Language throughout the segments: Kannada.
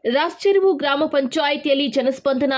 ರಾಷ್ಟ್ರವು ಗ್ರಾಮ ಪಂಚಾಯಿತಿಯಲ್ಲಿ ಜನಸ್ಪಂದನ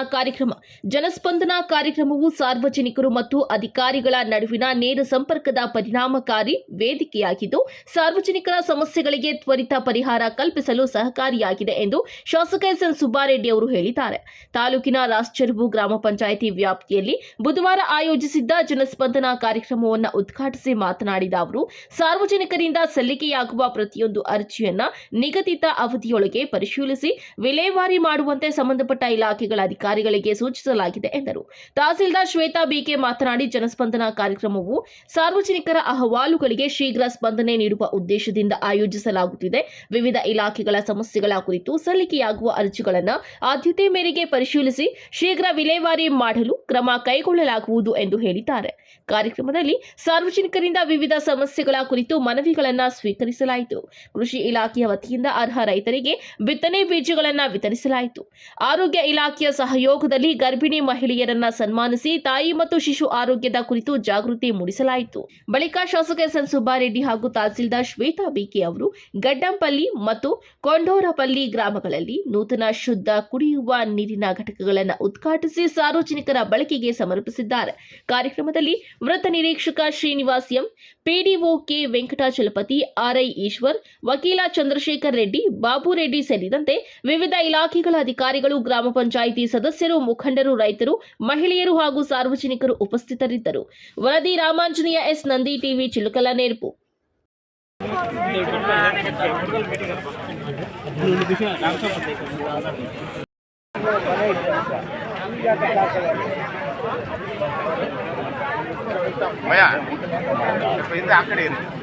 ಕಾರ್ಯಕ್ರಮವು ಸಾರ್ವಜನಿಕರು ಮತ್ತು ಅಧಿಕಾರಿಗಳ ನಡುವಿನ ನೇರ ಸಂಪರ್ಕದ ಪರಿಣಾಮಕಾರಿ ವೇದಿಕೆಯಾಗಿದ್ದು ಸಾರ್ವಜನಿಕರ ಸಮಸ್ಯೆಗಳಿಗೆ ತ್ವರಿತ ಪರಿಹಾರ ಕಲ್ಪಿಸಲು ಸಹಕಾರಿಯಾಗಿದೆ ಎಂದು ಶಾಸಕ ಎಸ್.ಎನ್. ಸುಬ್ಬಾರೆಡ್ಡಿ ಅವರು ಹೇಳಿದ್ದಾರೆ. ತಾಲೂಕಿನ ರಾಷ್ಟ್ರವು ಗ್ರಾಮ ಪಂಚಾಯಿತಿ ವ್ಯಾಪ್ತಿಯಲ್ಲಿ ಬುಧವಾರ ಆಯೋಜಿಸಿದ್ದ ಜನಸ್ಪಂದನ ಕಾರ್ಯಕ್ರಮವನ್ನು ಉದ್ಘಾಟಿಸಿ ಮಾತನಾಡಿದ ಅವರು, ಸಾರ್ವಜನಿಕರಿಂದ ಸಲ್ಲಿಕೆಯಾಗುವ ಪ್ರತಿಯೊಂದು ಅರ್ಜಿಯನ್ನ ನಿಗದಿತ ಅವಧಿಯೊಳಗೆ ಪರಿಶೀಲಿಸಿ ವಿಲೇವಾರಿ ಮಾಡುವಂತೆ ಸಂಬಂಧಪಟ್ಟ ಇಲಾಖೆಗಳ ಅಧಿಕಾರಿಗಳಿಗೆ ಸೂಚಿಸಲಾಗಿದೆ ಎಂದರು. ತಹಸೀಲ್ದಾರ್ ಶ್ವೇತಾ ಬಿಕೆ ಮಾತನಾಡಿ, ಜನಸ್ಪಂದನ ಕಾರ್ಯಕ್ರಮವು ಸಾರ್ವಜನಿಕರ ಅಹವಾಲುಗಳಿಗೆ ಶೀಘ್ರ ಸ್ಪಂದನೆ ನೀಡುವ ಉದ್ದೇಶದಿಂದ ಆಯೋಜಿಸಲಾಗುತ್ತಿದೆ. ವಿವಿಧ ಇಲಾಖೆಗಳ ಸಮಸ್ಯೆಗಳ ಕುರಿತು ಸಲ್ಲಿಕೆಯಾಗುವ ಅರ್ಜಿಗಳನ್ನು ಆದ್ಯತೆ ಮೇರೆಗೆ ಪರಿಶೀಲಿಸಿ ಶೀಘ್ರ ವಿಲೇವಾರಿ ಮಾಡಲು ಕ್ರಮ ಕೈಗೊಳ್ಳಲಾಗುವುದು ಎಂದು ಹೇಳಿದ್ದಾರೆ. ಕಾರ್ಯಕ್ರಮದಲ್ಲಿ ಸಾರ್ವಜನಿಕರಿಂದ ವಿವಿಧ ಸಮಸ್ಯೆಗಳ ಕುರಿತು ಮನವಿಗಳನ್ನು ಸ್ವೀಕರಿಸಲಾಯಿತು. ಕೃಷಿ ಇಲಾಖೆಯ ವತಿಯಿಂದ ಅರ್ಹ ರೈತರಿಗೆ ಬಿತ್ತನೆ ಬೀಜಗಳನ್ನು ವಿತರಿಸಲಾಯಿತು. ಆರೋಗ್ಯ ಇಲಾಖೆಯ ಸಹಯೋಗದಲ್ಲಿ ಗರ್ಭಿಣಿ ಮಹಿಳೆಯರನ್ನ ಸನ್ಮಾನಿಸಿ ತಾಯಿ ಮತ್ತು ಶಿಶು ಆರೋಗ್ಯದ ಕುರಿತು ಜಾಗೃತಿ ಮೂಡಿಸಲಾಯಿತು. ಬಳಿಕ ಶಾಸಕ ಎಸ್.ಎನ್. ಸುಬ್ಬಾರೆಡ್ಡಿ ಹಾಗೂ ತಹಸೀಲ್ದಾರ್ ಶ್ವೇತಾ ಬಿಕೆ ಅವರು ಗಡ್ಡಂಪಲ್ಲಿ ಮತ್ತು ಕೊಂಡೋರಪಲ್ಲಿ ಗ್ರಾಮಗಳಲ್ಲಿ ನೂತನ ಶುದ್ಧ ಕುಡಿಯುವ ನೀರಿನ ಘಟಕಗಳನ್ನು ಉದ್ಘಾಟಿಸಿ ಸಾರ್ವಜನಿಕರ ಬಳಕೆಗೆ ಸಮರ್ಪಿಸಿದ್ದಾರೆ. ಕಾರ್ಯಕ್ರಮದಲ್ಲಿ ವೃತ್ತ ನಿರೀಕ್ಷಕ Srinivas M, PDO K Venkatachalapathi, RI Eshwar, ವಕೀಲ ಚಂದ್ರಶೇಖರ್ ರೆಡ್ಡಿ, ಬಾಬು ರೆಡ್ಡಿ ಸೇರಿದಂತೆ ವಿವಿಧ ಇಲಾಖೆಗಳ ಅಧಿಕಾರಿಗಳು, ಗ್ರಾಮ ಪಂಚಾಯಿತಿ ಸದಸ್ಯರು, ಮುಖಂಡರು, ರೈತರು, ಮಹಿಳೆಯರು ಹಾಗೂ ಸಾರ್ವಜನಿಕರು ಉಪಸ್ಥಿತರಿದ್ದರು. ವರದಿ ರಾಮಾಂಜನೇಯ ಎಸ್, ನಂದಿ ಟಿವಿ, ಚಿಲಕಲ ನೇರ್ಪು.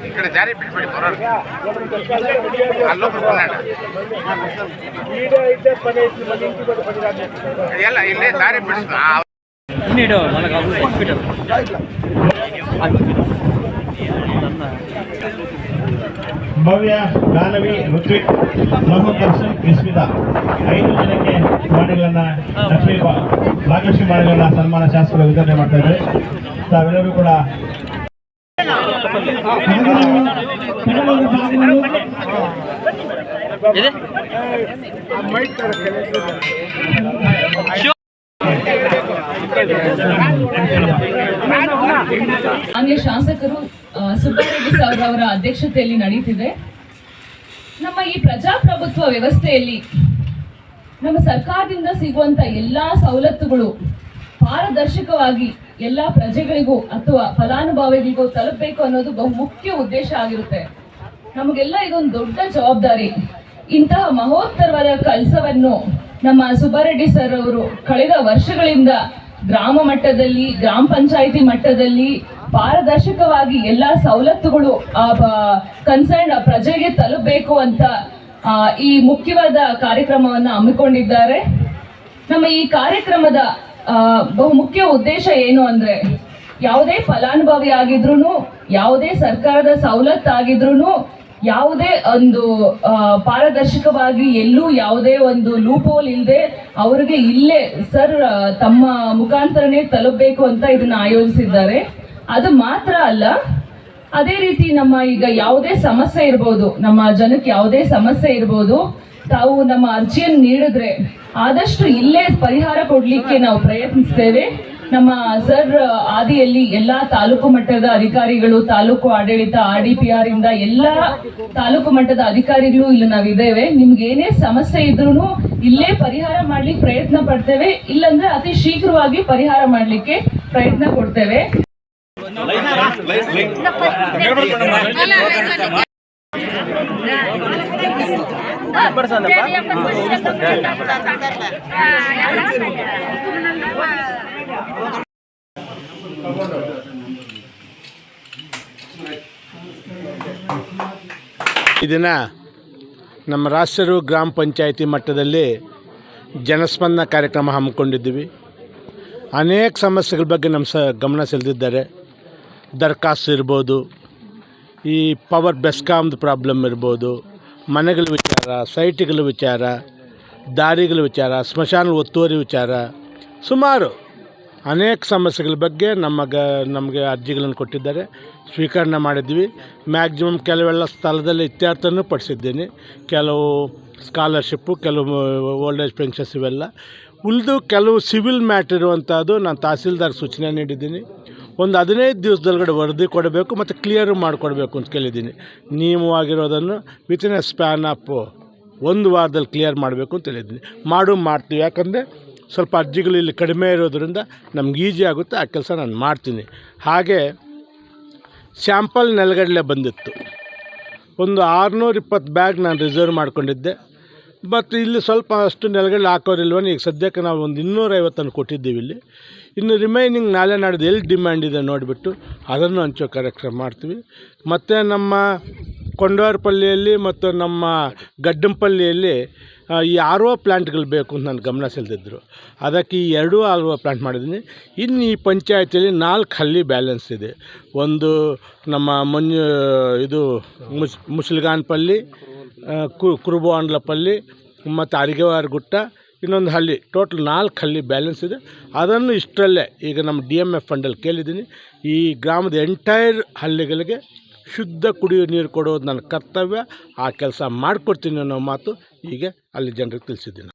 ఇక్కడ జారీ పెట్టుబడి ಎಲ್ಲ ಇಲ್ಲೇ ದಾರಿ ಭವ್ಯ, ಗಾನವಿ, ಋತ್ವಿಕ್, ಮೊಹಮ್ಮದ್ ದರ್ಶನ್, ವಿಸ್ಮಿತಾ 5 ಜನಕ್ಕೆ ಮಾಡಿಗಳನ್ನ ಭಾಗ್ಯಶ್ರೀ ಮಾಡಿಗಳನ್ನ ಸನ್ಮಾನ ಶಾಸಕರು ವಿತರಣೆ ಮಾಡ್ತಾ ಇದ್ದಾರೆ. ತಾವೆಲ್ಲರೂ ಕೂಡ ಮಾನ್ಯ ಶಾಸಕರು ಸುಬ್ಬಾರೆಡ್ಡಿ ಸರ್ ಅವರ ಅಧ್ಯಕ್ಷತೆಯಲ್ಲಿ ನಡೆಯುತ್ತಿದೆ. ನಮ್ಮ ಈ ಪ್ರಜಾಪ್ರಭುತ್ವ ವ್ಯವಸ್ಥೆಯಲ್ಲಿ ನಮ್ಮ ಸರ್ಕಾರದಿಂದ ಸಿಗುವಂತ ಎಲ್ಲಾ ಸವಲತ್ತುಗಳು ಪಾರದರ್ಶಕವಾಗಿ ಎಲ್ಲ ಪ್ರಜೆಗಳಿಗೂ ಅಥವಾ ಫಲಾನುಭವಿಗಳಿಗೂ ತಲುಪಬೇಕು ಅನ್ನೋದು ಬಹುಮುಖ್ಯ ಉದ್ದೇಶ ಆಗಿರುತ್ತೆ. ನಮಗೆಲ್ಲ ಇದೊಂದು ದೊಡ್ಡ ಜವಾಬ್ದಾರಿ. ಇಂತಹ ಮಹೋತ್ತರವಾದ ಕೆಲಸವನ್ನು ನಮ್ಮ ಸುಬ್ಬಾರೆಡ್ಡಿ ಸರ್ ಅವರು ಕಳೆದ ವರ್ಷಗಳಿಂದ ಗ್ರಾಮ ಮಟ್ಟದಲ್ಲಿ, ಗ್ರಾಮ ಪಂಚಾಯಿತಿ ಮಟ್ಟದಲ್ಲಿ ಪಾರದರ್ಶಕವಾಗಿ ಎಲ್ಲ ಸವಲತ್ತುಗಳು ಕನ್ಸರ್ನ್ ಪ್ರಜೆಗೆ ತಲುಪಬೇಕು ಅಂತ ಈ ಮುಖ್ಯವಾದ ಕಾರ್ಯಕ್ರಮವನ್ನು ಹಮ್ಮಿಕೊಂಡಿದ್ದಾರೆ. ನಮ್ಮ ಈ ಕಾರ್ಯಕ್ರಮದ ಬಹುಮುಖ್ಯ ಉದ್ದೇಶ ಏನು ಅಂದ್ರೆ, ಯಾವುದೇ ಫಲಾನುಭವಿ ಆಗಿದ್ರು, ಯಾವುದೇ ಸರ್ಕಾರದ ಸವಲತ್ತಾಗಿದ್ರು, ಯಾವುದೇ ಒಂದು ಪಾರದರ್ಶಕವಾಗಿ ಎಲ್ಲೂ ಯಾವುದೇ ಒಂದು ಲೂಪೋಲ್ ಇಲ್ಲದೆ ಅವರಿಗೆ ಇಲ್ಲೇ ಸರ್ ತಮ್ಮ ಮುಖಾಂತರನೇ ತಲುಪಬೇಕು ಅಂತ ಇದನ್ನ ಆಯೋಜಿಸಿದ್ದಾರೆ. ಅದು ಮಾತ್ರ ಅಲ್ಲ, ಅದೇ ರೀತಿ ನಮ್ಮ ಈಗ ಯಾವುದೇ ಸಮಸ್ಯೆ ಇರ್ಬೋದು, ನಮ್ಮ ಜನಕ್ಕೆ ಯಾವುದೇ ಸಮಸ್ಯೆ ಇರ್ಬೋದು, ತಾವು ನಮ್ಮ ಅರ್ಜಿಯನ್ನು ನೀಡಿದ್ರೆ ಆದಷ್ಟು ಇಲ್ಲೇ ಪರಿಹಾರ ಕೊಡ್ಲಿಕ್ಕೆ ನಾವು ಪ್ರಯತ್ನಿಸ್ತೇವೆ. ನಮ್ಮ ಸರ್ ಆದಿಯಲ್ಲಿ ಎಲ್ಲಾ ತಾಲೂಕು ಮಟ್ಟದ ಅಧಿಕಾರಿಗಳು, ತಾಲೂಕು ಆಡಳಿತ, RDPR ಇಂದ ಎಲ್ಲ ತಾಲೂಕು ಮಟ್ಟದ ಅಧಿಕಾರಿಗಳು ಇಲ್ಲಿ ನಾವಿದ್ದೇವೆ. ನಿಮ್ಗೆ ಏನೇ ಸಮಸ್ಯೆ ಇದ್ರೂ ಇಲ್ಲೇ ಪರಿಹಾರ ಮಾಡ್ಲಿಕ್ಕೆ ಪ್ರಯತ್ನ ಪಡ್ತೇವೆ, ಇಲ್ಲಂದ್ರೆ ಅತಿ ಶೀಘ್ರವಾಗಿ ಪರಿಹಾರ ಮಾಡ್ಲಿಕ್ಕೆ ಪ್ರಯತ್ನ ಕೊಡ್ತೇವೆ. ಇದನ್ನ ನಮ್ಮ ರಾಷ್ಟ್ರ ಗ್ರಾಮ ಪಂಚಾಯಿತಿ ಮಟ್ಟದಲ್ಲಿ ಜನಸ್ಪಂದನ ಕಾರ್ಯಕ್ರಮ ಹಮ್ಮಿಕೊಂಡಿದ್ದೀವಿ. ಅನೇಕ ಸಮಸ್ಯೆಗಳ ಬಗ್ಗೆ ನಮ್ಮ ಗಮನ ಸೆಳೆದಿದ್ದಾರೆ. ದರಖಾಸ್ತು ಇರ್ಬೋದು, ಈ ಪವರ್ ಬೆಸ್ಕಾಮ್ದು ಪ್ರಾಬ್ಲಮ್ ಇರ್ಬೋದು, ಮನೆಗಳ ವಿಚಾರ, ಸೈಟ್ಗಳ ವಿಚಾರ, ದಾರಿಗಳ ವಿಚಾರ, ಸ್ಮಶಾನ ಒತ್ತುವರಿ ವಿಚಾರ, ಸುಮಾರು ಅನೇಕ ಸಮಸ್ಯೆಗಳ ಬಗ್ಗೆ ನಮಗೆ ಅರ್ಜಿಗಳನ್ನು ಕೊಟ್ಟಿದ್ದಾರೆ. ಸ್ವೀಕರಣೆ ಮಾಡಿದ್ವಿ. ಮ್ಯಾಕ್ಸಿಮಮ್ ಕೆಲವೆಲ್ಲ ಸ್ಥಳದಲ್ಲಿ ಇತ್ಯರ್ಥನೂ ಪಡಿಸಿದ್ದೀನಿ. ಕೆಲವು ಸ್ಕಾಲರ್ಶಿಪ್ಪು, ಕೆಲವು ಓಲ್ಡ್ ಏಜ್ ಪೆನ್ಷನ್ಸ್ ಇವೆಲ್ಲ. ಉಳಿದು ಕೆಲವು ಸಿವಿಲ್ ಮ್ಯಾಟ್ರ್ ಇರುವಂಥದ್ದು ನಾನು ತಹಸೀಲ್ದಾರ್ ಸೂಚನೆ ನೀಡಿದ್ದೀನಿ. ಒಂದು 15 ದಿವಸದೊಳಗಡೆ ವರದಿ ಕೊಡಬೇಕು ಮತ್ತು ಕ್ಲಿಯರು ಮಾಡಿಕೊಡ್ಬೇಕು ಅಂತ ಕೇಳಿದ್ದೀನಿ. ನಿಯಮವಾಗಿರೋದನ್ನು ವಿತಿನ್ ಎ ಸ್ಪ್ಯಾನ್ ಆಫ್ 1 ವಾರದಲ್ಲಿ ಕ್ಲಿಯರ್ ಮಾಡಬೇಕು ಅಂತ ಹೇಳಿದ್ದೀನಿ. ಮಾಡ್ತೀವಿ. ಯಾಕಂದರೆ ಸ್ವಲ್ಪ ಅರ್ಜಿಗಳು ಇಲ್ಲಿ ಕಡಿಮೆ ಇರೋದರಿಂದ ನಮ್ಗೆ ಈಜಿ ಆಗುತ್ತೆ, ಆ ಕೆಲಸ ನಾನು ಮಾಡ್ತೀನಿ. ಹಾಗೆ ಸ್ಯಾಂಪಲ್ ನೆಲಗಡಲೆ ಬಂದಿತ್ತು, ಒಂದು 620 ಬ್ಯಾಗ್ ನಾನು ರಿಸರ್ವ್ ಮಾಡ್ಕೊಂಡಿದ್ದೆ. ಬಟ್ ಇಲ್ಲಿ ಸ್ವಲ್ಪ ಅಷ್ಟು ನೆಲಗಡಲೆ ಹಾಕೋರಿಲ್ವೋ, ಈಗ ಸದ್ಯಕ್ಕೆ ನಾವು ಒಂದು 250 ಕೊಟ್ಟಿದ್ದೀವಿ ಇಲ್ಲಿ. ಇನ್ನು ರಿಮೈನಿಂಗ್ ನಾಳೆ ನಾಡ್ದು ಎಲ್ಲಿ ಡಿಮ್ಯಾಂಡ್ ಇದೆ ನೋಡಿಬಿಟ್ಟು ಅದನ್ನು ಹಂಚೋ ಕಾರ್ಯಕ್ರಮ ಮಾಡ್ತೀವಿ. ಮತ್ತು ನಮ್ಮ ಕೊಂಡವಾರಪಳ್ಳಿಯಲ್ಲಿ ಮತ್ತು ನಮ್ಮ ಗಡ್ಡಂಪಳ್ಳಿಯಲ್ಲಿ ಈ RO ಪ್ಲ್ಯಾಂಟ್ಗಳು ಬೇಕು ಅಂತ ನಾನು ಗಮನ ಸೆಳೆದಿದ್ದರು. ಅದಕ್ಕೆ ಈ 2 RO ಪ್ಲ್ಯಾಂಟ್ ಮಾಡಿದ್ದೀನಿ. ಇನ್ನು ಈ ಪಂಚಾಯತಿಯಲ್ಲಿ 4 ಹಳ್ಳಿ ಬ್ಯಾಲೆನ್ಸ್ ಇದೆ. ಒಂದು ನಮ್ಮ ಮುಸಲ್ಗಾನಪಳ್ಳಿ, ಕುರುಬಾಂಡ್ಲಪಳ್ಳಿ ಮತ್ತು ಅರಿಗೆವಾರ ಗುಟ್ಟ, ಇನ್ನೊಂದು ಹಳ್ಳಿ, ಟೋಟಲ್ 4 ಹಳ್ಳಿ ಬ್ಯಾಲೆನ್ಸ್ ಇದೆ. ಅದನ್ನು ಇಷ್ಟರಲ್ಲೇ ಈಗ ನಮ್ಮ DMF ಫಂಡಲ್ಲಿ ಕೇಳಿದ್ದೀನಿ. ಈ ಗ್ರಾಮದ ಎಂಟೈರ್ ಹಳ್ಳಿಗಳಿಗೆ ಶುದ್ಧ ಕುಡಿಯುವ ನೀರು ಕೊಡೋದು ನನ್ನ ಕರ್ತವ್ಯ. ಆ ಕೆಲಸ ಮಾಡಿಕೊಡ್ತೀನಿ ಅನ್ನೋ ಮಾತು ಹೀಗೆ ಅಲ್ಲಿ ಜನರಿಗೆ ತಿಳಿಸಿದ್ದೀನಿ.